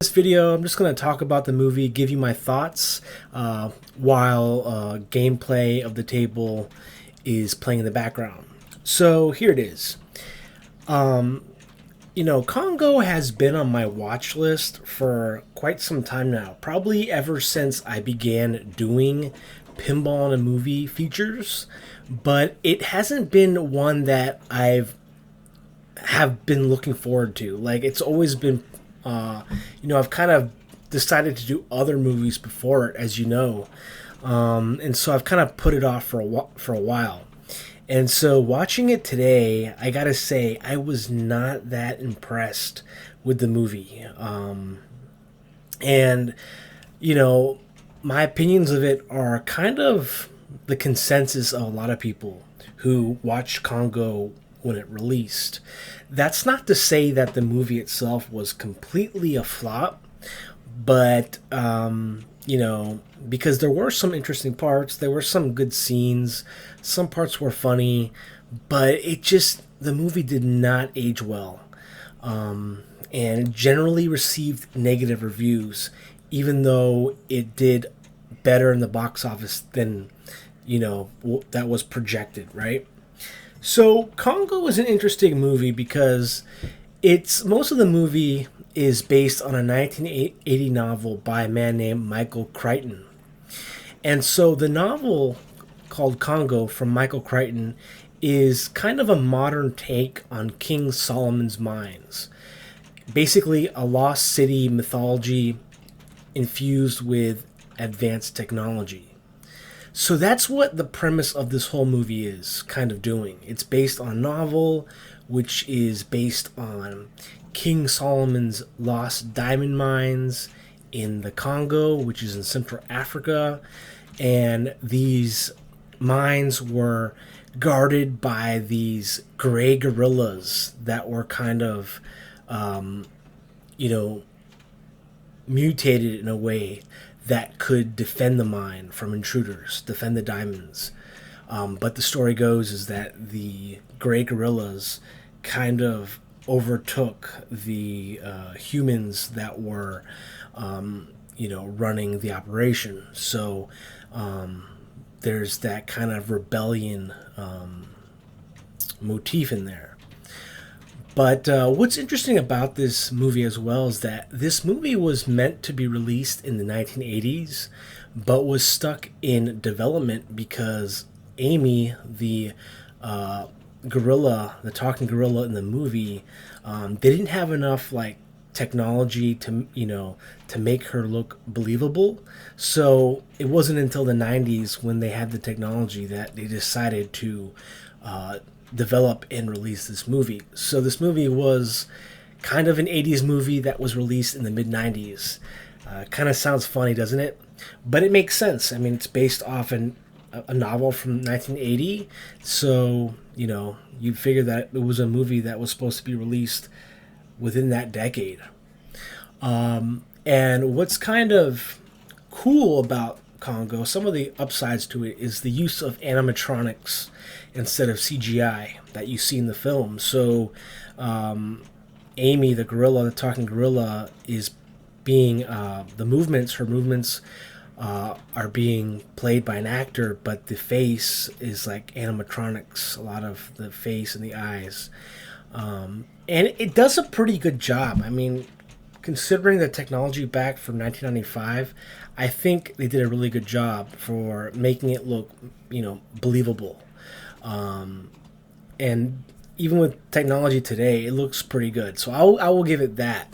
This video, I'm just going to talk about the movie, give you my thoughts while gameplay of the table is playing in the background. So here it is. Congo has been on my watch list for quite some time now, probably ever since I began doing Pinball A Movie features, but it hasn't been one that have been looking forward to. Like, it's always been I've kind of decided to do other movies before it, as you know, and so I've kind of put it off for a while. And so watching it today, I gotta say I was not that impressed with the movie, and my opinions of it are kind of the consensus of a lot of people who watched Congo when it released. That's not to say that the movie itself was completely a flop, but because there were some interesting parts, there were some good scenes, some parts were funny, but the movie did not age well, and generally received negative reviews, even though it did better in the box office than that was projected, right? So Congo is an interesting movie because most of the movie is based on a 1980 novel by a man named Michael Crichton. And so the novel called Congo from Michael Crichton is kind of a modern take on King Solomon's mines. Basically a lost city mythology infused with advanced technology. So that's what the premise of this whole movie is kind of doing. It's based on a novel, which is based on King Solomon's lost diamond mines in the Congo, which is in Central Africa. And these mines were guarded by these gray gorillas that were kind of, mutated in a way that could defend the mine from intruders, defend the diamonds. But the story goes is that the gray gorillas kind of overtook the humans that were, running the operation. So there's that kind of rebellion motif in there. But what's interesting about this movie as well is that this movie was meant to be released in the 1980s, but was stuck in development because Amy, the gorilla, the talking gorilla in the movie, they didn't have enough technology to make her look believable. So it wasn't until the 90s when they had the technology that they decided to develop and release this movie. So this movie was kind of an 80s movie that was released in the mid 90s. Kind of sounds funny, doesn't it? But it makes sense. I mean, it's based off a novel from 1980. So, you'd figure that it was a movie that was supposed to be released within that decade. And what's kind of cool about Congo, some of the upsides to it is the use of animatronics instead of CGI that you see in the film. So Amy, the gorilla, the talking gorilla, is being her movements are being played by an actor, but the face is like animatronics, a lot of the face and the eyes. And it does a pretty good job. I mean, considering the technology back from 1995, I think they did a really good job for making it look, believable. And even with technology today, it looks pretty good. So I will give it that.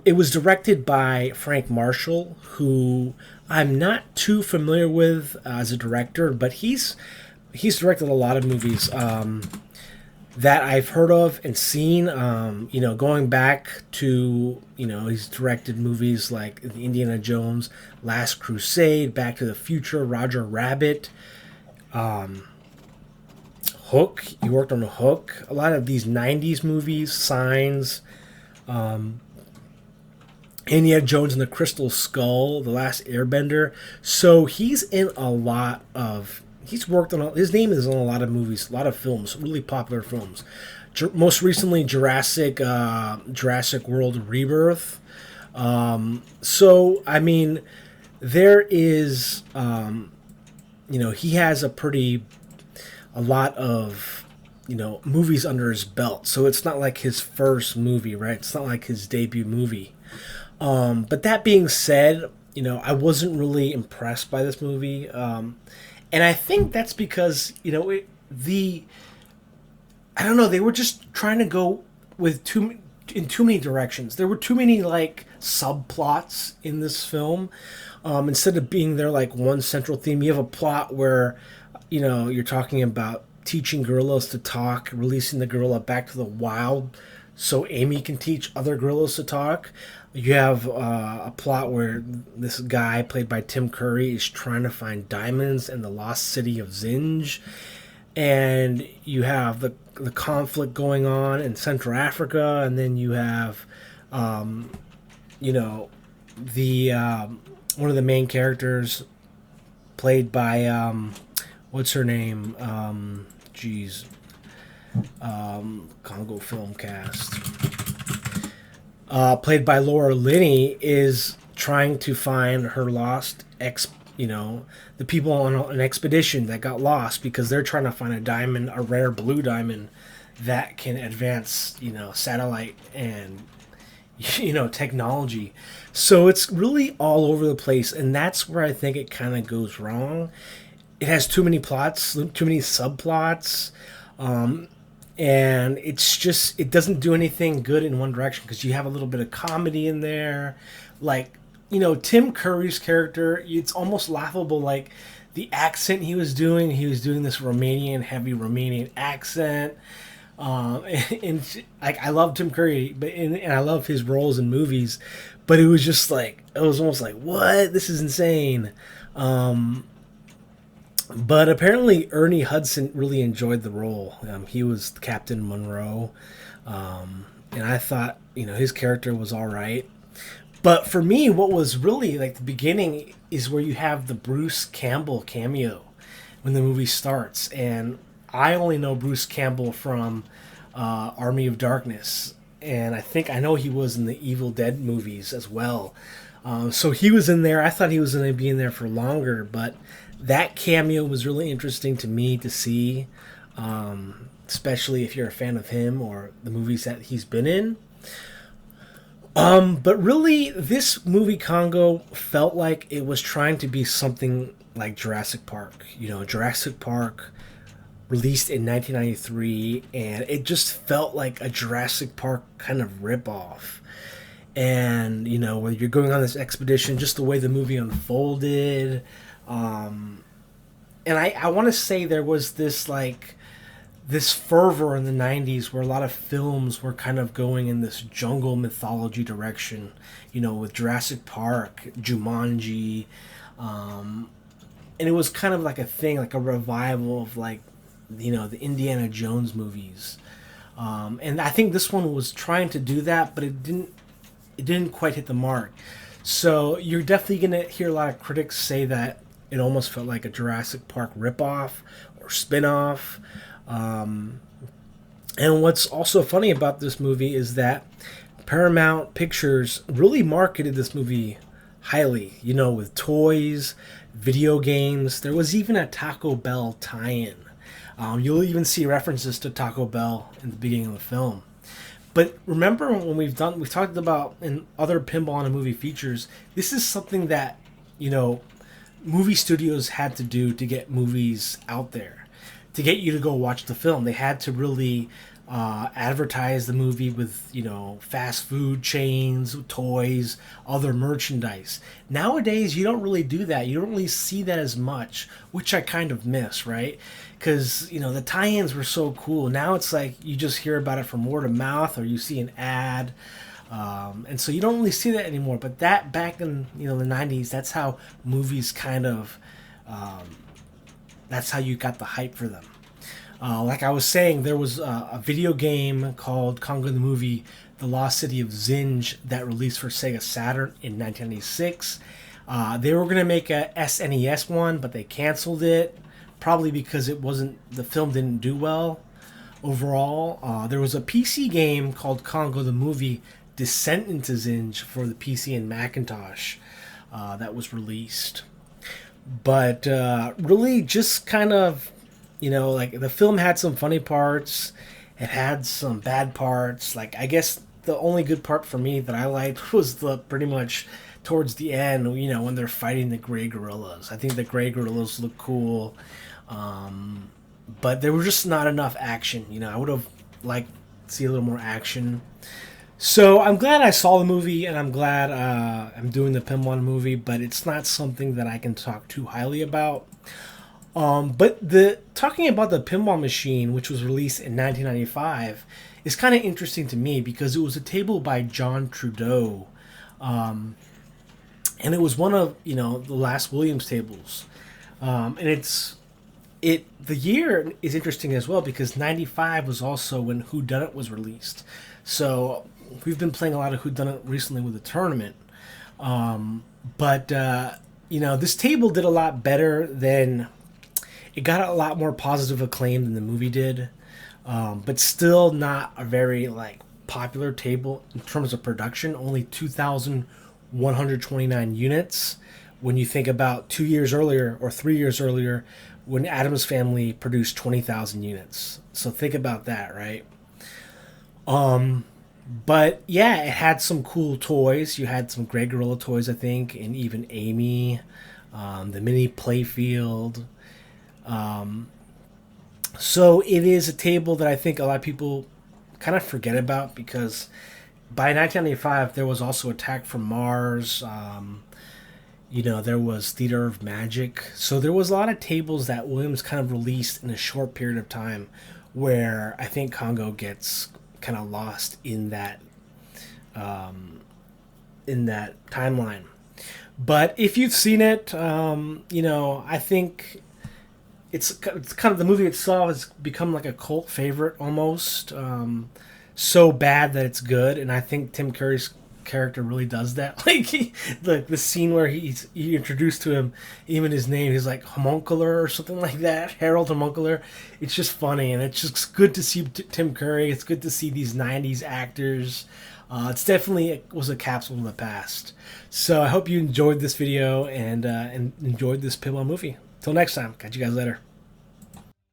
It was directed by Frank Marshall, who I'm not too familiar with as a director, but he's directed a lot of movies that I've heard of and seen. Going back to, he's directed movies like the Indiana Jones, Last Crusade, Back to the Future, Roger Rabbit, Hook. He worked on Hook. A lot of these 90s movies, Signs, Indiana Jones and the Crystal Skull, The Last Airbender. So he's in a lot of... He's worked on... His name is on a lot of movies, a lot of films, really popular films. Most recently, Jurassic World Rebirth. So I mean, there is, he has a lot of, movies under his belt. So it's not like his first movie, right? It's not like his debut movie. But that being said, I wasn't really impressed by this movie. And I think that's because, I don't know, they were just trying to go with in too many directions. There were too many like subplots in this film. Instead of being there like one central theme, you have a plot where you're talking about teaching gorillas to talk, releasing the gorilla back to the wild, so Amy can teach other gorillas to talk. You have a plot where this guy played by Tim Curry is trying to find diamonds in the Lost City of Zinj, and you have the conflict going on in Central Africa, and then you have, the one of the main characters played by what's her name? Congo film cast. Played by Laura Linney, is trying to find her lost the people on an expedition that got lost because they're trying to find a diamond, a rare blue diamond that can advance, satellite and, technology. So it's really all over the place, and that's where I think it kind of goes wrong. It has too many plots, too many subplots, and it doesn't do anything good in one direction because you have a little bit of comedy in there. Like, Tim Curry's character, it's almost laughable, like the accent he was doing this heavy Romanian accent. And like, I love Tim Curry, and I love his roles in movies, but it was just like, it was almost like, what? This is insane. But apparently Ernie Hudson really enjoyed the role. He was Captain Monroe, and I thought his character was all right. But for me, what was really like the beginning is where you have the Bruce Campbell cameo when the movie starts, and I only know Bruce Campbell from Army of Darkness, and I know he was in the Evil Dead movies as well. So he was in there. I thought he was going to be in there for longer, but that cameo was really interesting to me to see, especially if you're a fan of him or the movies that he's been in. But really, this movie Congo felt like it was trying to be something like Jurassic Park. Jurassic Park released in 1993, and it just felt like a Jurassic Park kind of ripoff. And where you're going on this expedition, just the way the movie unfolded. And I want to say there was this fervor in the 90s where a lot of films were kind of going in this jungle mythology direction, with Jurassic Park, Jumanji, and it was kind of like a thing, like a revival of the Indiana Jones movies. And I think this one was trying to do that, but it didn't quite hit the mark. So you're definitely going to hear a lot of critics say that it almost felt like a Jurassic Park ripoff or spinoff. And what's also funny about this movie is that Paramount Pictures really marketed this movie highly, with toys, video games. There was even a Taco Bell tie-in. You'll even see references to Taco Bell in the beginning of the film. But remember when we've talked about in other Pinball in a Movie features, this is something that, movie studios had to do to get movies out there, to get you to go watch the film. They had to really advertise the movie with, fast food chains, toys, other merchandise. Nowadays, you don't really do that. You don't really see that as much, which I kind of miss, right? Because, the tie-ins were so cool. Now it's like you just hear about it from word of mouth or you see an ad. And so you don't really see that anymore. But that back in, the 90s, that's how movies kind of, that's how you got the hype for them. Like I was saying, there was a video game called Congo the Movie, The Lost City of Zinj, that released for Sega Saturn in 1996. They were going to make a SNES one, but they canceled it, probably because the film didn't do well overall. There was a PC game called Congo the Movie Descent into Zinj for the PC and Macintosh that was released. But really, just kind of, like the film had some funny parts. It had some bad parts. Like, I guess the only good part for me that I liked was the pretty much towards the end, when they're fighting the gray gorillas. I think the gray gorillas look cool. But there was just not enough action. I would have liked to see a little more action. So I'm glad I saw the movie, and I'm glad I'm doing the Pinball movie, but it's not something that I can talk too highly about. But talking about the pinball machine, which was released in 1995, is kind of interesting to me because it was a table by John Trudeau, and it was one of the last Williams tables, and the year is interesting as well because 95 was also when Whodunit was released. So we've been playing a lot of Whodunit recently with the tournament. But this table did a lot better than... It got a lot more positive acclaim than the movie did. But still not a very popular table in terms of production. Only 2,129 units. When you think about 2 years earlier or 3 years earlier, when Addams Family produced 20,000 units. So think about that, right? But yeah, it had some cool toys. You had some Grey Gorilla toys, I think, and even Amy, the mini playfield. So it is a table that I think a lot of people kind of forget about because by 1995 there was also Attack from Mars. There was Theater of Magic. So there was a lot of tables that Williams kind of released in a short period of time where I think Congo gets kind of lost in that timeline. But if you've seen it, I think it's kind of, the movie itself has become like a cult favorite almost. So bad that it's good, and I think Tim Curry's character really does that. The scene where he introduced to him, even his name, he's like Homuncular or something like that, Harold Homuncular. It's just funny, and it's just good to see Tim Curry. It's good to see these 90s actors. It's definitely was a capsule in the past. So I hope you enjoyed this video and enjoyed this Pinball movie. Till next time, catch you guys later.